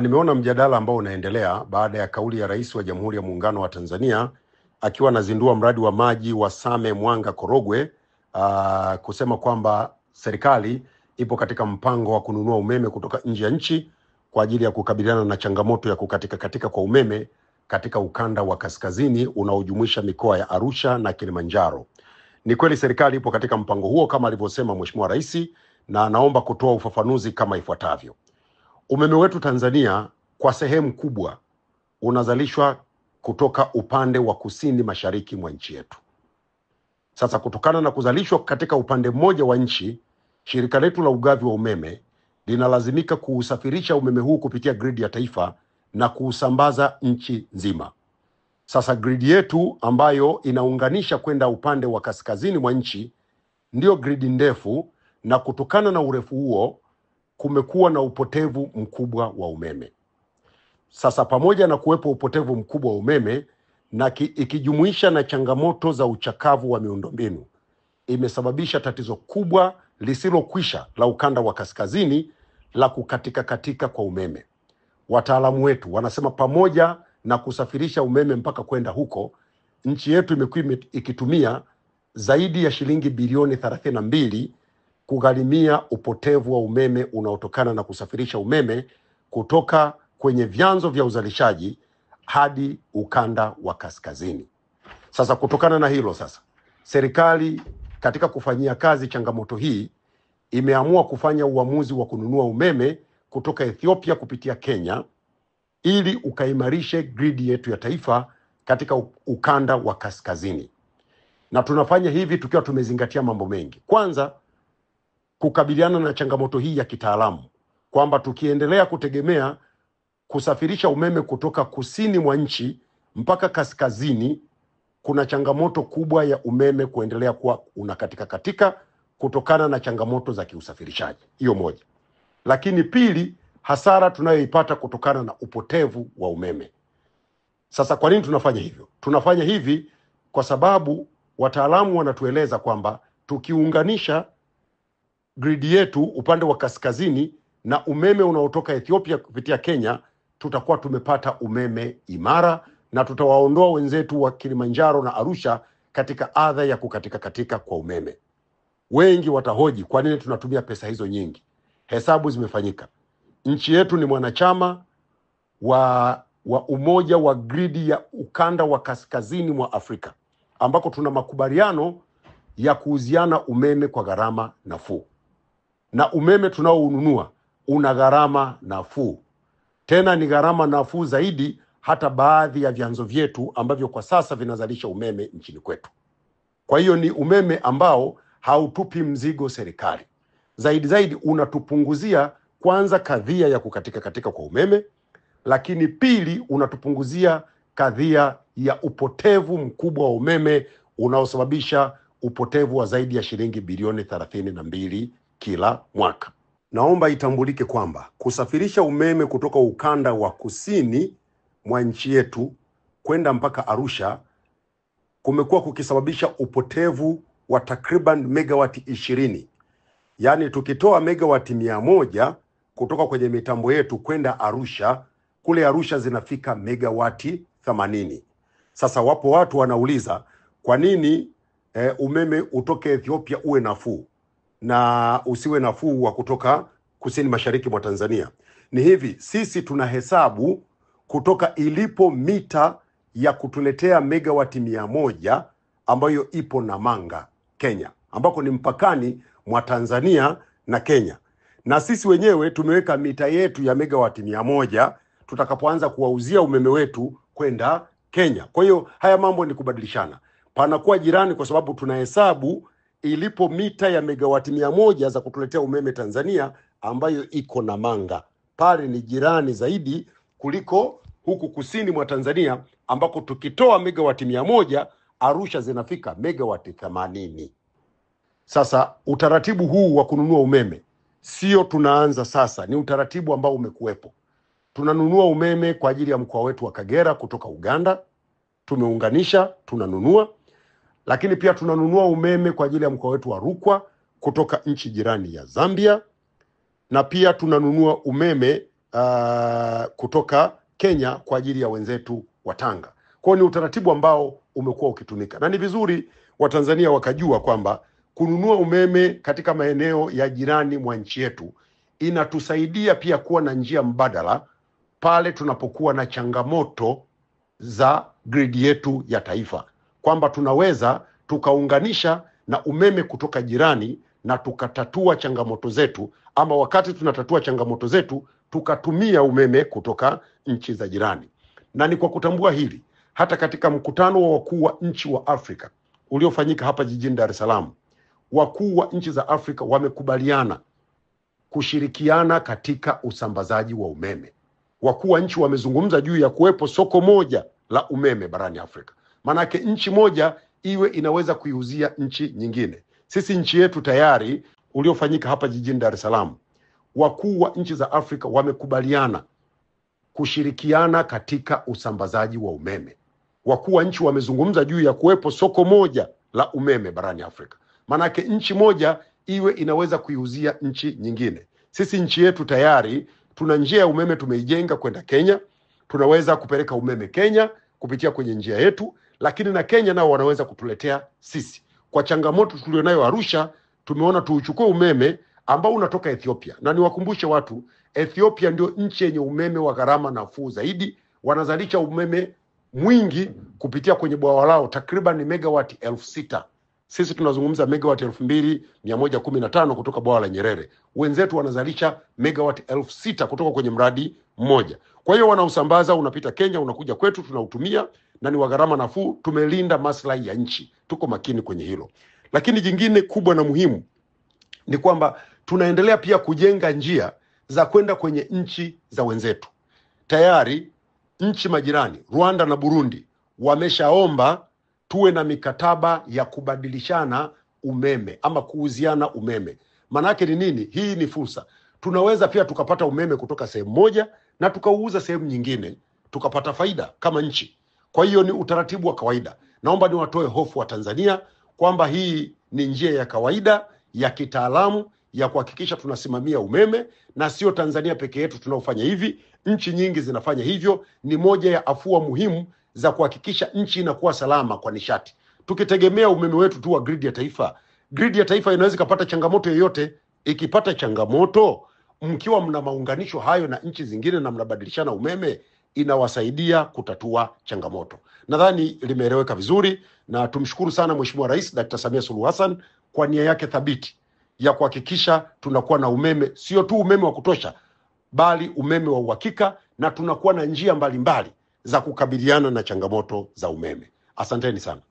Nimeona mjadala ambao unaendelea baada ya kauli ya Rais wa Jamhuri ya Muungano wa Tanzania akiwa anazindua mradi wa maji wa Same Mwanga Korogwe, kusema kwamba serikali ipo katika mpango wa kununua umeme kutoka nje ya nchi kwa ajili ya kukabiliana na changamoto ya kukatika kwa umeme katika ukanda wa kaskazini unaojumuisha mikoa ya Arusha na Kilimanjaro. Ni kweli serikali ipo katika mpango huo kama alivyosema Mheshimiwa Rais, na naomba kutoa ufafanuzi kama ifuatavyo. Umeme wetu Tanzania kwa sehemu kubwa unazalishwa kutoka upande wa kusini mashariki mwa nchi yetu. Sasa kutokana na kuzalishwa katika upande mmoja wa nchi, shirika letu la ugavi wa umeme linalazimika kuusafirisha umeme huu kupitia gridi ya taifa na kuusambaza nchi nzima. Sasa gridi yetu ambayo inaunganisha kwenda upande wa kaskazini mwa nchi ndio gridi ndefu, na kutokana na urefu huo kumekuwa na upotevu mkubwa wa umeme. Sasa pamoja na kuwepo upotevu mkubwa wa umeme na ikijumuisha na changamoto za uchakavu wa miundombinu, imesababisha tatizo kubwa lisilokwisha la ukanda wa kaskazini la kukatika kwa umeme. Wataalamu wetu wanasema pamoja na kusafirisha umeme mpaka kwenda huko, nchi yetu imekuwa ikitumia zaidi ya shilingi bilioni 32 kugharimia upotevu wa umeme unaotokana na kusafirisha umeme kutoka kwenye vyanzo vya uzalishaji hadi ukanda wa kaskazini. Sasa kutokana na hilo, sasa serikali katika kufanyia kazi changamoto hii imeamua kufanya uamuzi wa kununua umeme kutoka Ethiopia kupitia Kenya ili ukaimarishe gridi yetu ya taifa katika ukanda wa kaskazini. Na tunafanya hivi tukiwa tumezingatia mambo mengi. Kwanza, kukabiliana na changamoto hii ya kitaalamu, kwamba tukiendelea kutegemea kusafirisha umeme kutoka kusini mwa nchi mpaka kaskazini, kuna changamoto kubwa ya umeme kuendelea kuwa unakatika kutokana na changamoto za kiusafirishaji. Hiyo moja. Lakini pili, hasara tunayoipata kutokana na upotevu wa umeme. Sasa kwa nini tunafanya hivyo? Tunafanya hivi kwa sababu wataalamu wanatueleza kwamba tukiunganisha gridi yetu upande wa kaskazini na umeme unaotoka Ethiopia kupitia Kenya, tutakuwa tumepata umeme imara na tutawaondoa wenzetu wa Kilimanjaro na Arusha katika adha ya kukatika kwa umeme. Wengi watahoji kwa nini tunatumia pesa hizo nyingi. Hesabu zimefanyika. Nchi yetu ni mwanachama wa umoja wa gridi ya ukanda wa kaskazini mwa Afrika, ambako tuna makubaliano ya kuuziana umeme kwa gharama nafuu. Na umeme tunaoununua una gharama nafuu. Tena ni gharama nafuu zaidi hata baadhi ya vyanzo vyetu ambavyo kwa sasa vinazalisha umeme nchini kwetu. Kwa hiyo ni umeme ambao hautupi mzigo serikali. Zaidi unatupunguzia kwanza kadhia ya kukatika kwa umeme, lakini pili unatupunguzia kadhia ya upotevu mkubwa wa umeme unaosababisha upotevu wa zaidi ya shilingi bilioni 32 kila mwaka. Naomba itambulike kwamba kusafirisha umeme kutoka ukanda wa kusini mwa nchi yetu kwenda mpaka Arusha kumekuwa kukisababisha upotevu wa takriban megawati 20. Yaani tukitoa megawati 100 kutoka kwenye mitambo yetu kwenda Arusha, kule Arusha zinafika megawati 80. Sasa wapo watu wanauliza kwa nini umeme utoke Ethiopia uwe nafuu na usiwe nafuu wa kutoka kusini mashariki mwa Tanzania. Ni hivi, sisi tunahesabu kutoka ilipo mita ya kutuletea megawati 100 ambayo ipo Namanga, Kenya, ambako ni mpakani mwa Tanzania na Kenya. Na sisi wenyewe tumeweka mita yetu ya megawati 100 tutakapoanza kuwauzia umeme wetu kwenda Kenya. Kwa hiyo haya mambo ni kubadilishana. Panakuwa jirani kwa sababu tunahesabu ilipo mita ya megawati 100 za kutuletea umeme Tanzania ambayo iko Namanga. Pale ni jirani zaidi kuliko huku kusini mwa Tanzania ambako tukitoa megawati 100 Arusha zinafika megawati 80. Sasa utaratibu huu wa kununua umeme sio tunaanza sasa, ni utaratibu ambao umekuwepo. Tunanunua umeme kwa ajili ya mkoa wetu wa Kagera kutoka Uganda, tumeunganisha, tunanunua. Lakini pia tunanunua umeme kwa ajili ya mkoa wetu wa Rukwa kutoka nchi jirani ya Zambia, na pia tunanunua umeme kutoka Kenya kwa ajili ya wenzetu wa Tanga. Kwa hiyo ni utaratibu ambao umekuwa ukitumika, na ni vizuri Watanzania wakajua kwamba kununua umeme katika maeneo ya jirani mwa nchi yetu inatusaidia pia kuwa na njia mbadala pale tunapokuwa na changamoto za grid yetu ya taifa, kwamba tunaweza tukaunganisha na umeme kutoka jirani na tukatatua changamoto zetu, ama wakati tunatatua changamoto zetu tukatumia umeme kutoka nchi za jirani. Na ni kwa kutambua hili, hata katika mkutano wa wakuu wa nchi wa Afrika uliofanyika hapa jijini Dar es Salaam, wakuu wa nchi za Afrika wamekubaliana kushirikiana katika usambazaji wa umeme. Wakuu wa nchi wamezungumza juu ya kuwepo soko moja la umeme barani Afrika. Manake nchi moja iwe inaweza kuiuzia nchi nyingine. Sisi nchi yetu tayari uliofanyika hapa jijini Dar es Salaam, wakuu wa nchi za Afrika wamekubaliana kushirikiana katika usambazaji wa umeme. Wakuu wa nchi wamezungumza juu ya kuwepo soko moja la umeme barani Afrika. Manake nchi moja iwe inaweza kuiuzia nchi nyingine. Sisi nchi yetu tayari tuna njia ya umeme tumeijenga kwenda Kenya. Tunaweza kupeleka umeme Kenya kupitia kwenye njia yetu, lakini na Kenya nao wanaweza kutuletea sisi. Kwa changamoto tulionayo Arusha, tumeona tuuchukue umeme ambao unatoka Ethiopia. Na niwakumbushe watu, Ethiopia ndio nchi yenye umeme wa gharama nafuu zaidi. Wanazalisha umeme mwingi kupitia kwenye bwawa lao, takriban megawati 6,000. Sisi tunazungumza megawati 2,115 kutoka bwawa la Nyerere. Wenzetu wanazalisha megawati 6,000 kutoka kwenye mradi mmoja. Kwa hiyo wanausambaza, unapita Kenya, unakuja kwetu, tunautumia na ni wa gharama nafuu. Tumelinda maslahi ya nchi, tuko makini kwenye hilo. Lakini jingine kubwa na muhimu ni kwamba tunaendelea pia kujenga njia za kwenda kwenye nchi za wenzetu. Tayari nchi majirani Rwanda na Burundi wameshaomba tuwe na mikataba ya kubadilishana umeme ama kuuziana umeme. Manake ni nini? Hii ni fursa. Tunaweza pia tukapata umeme kutoka sehemu moja na tukauuza sehemu nyingine, tukapata faida kama nchi. Kwa hiyo ni utaratibu wa kawaida. Naomba niwatoe hofu wa Tanzania kwamba hii ni njia ya kawaida ya kitaalamu ya kuhakikisha tunasimamia umeme, na sio Tanzania peke yetu tunaofanya hivi. Nchi nyingi zinafanya hivyo. Ni moja ya afua muhimu za kuhakikisha nchi inakuwa salama kwa nishati. Tukitegemea umeme wetu tu wa grid ya taifa inaweza kupata changamoto yoyote. Ikipata changamoto, mkiwa mna maunganisho hayo na nchi zingine na mnabadilishana umeme, inawasaidia kutatua changamoto. Nadhani limeeleweka vizuri, na tumshukuru sana Mheshimiwa Rais Dr. Samia Suluhu Hassan kwa nia yake thabiti ya kuhakikisha tunakuwa na umeme, sio tu umeme wa kutosha, bali umeme wa uhakika, na tunakuwa na njia mbalimbali za kukabiliana na changamoto za umeme. Asanteni sana.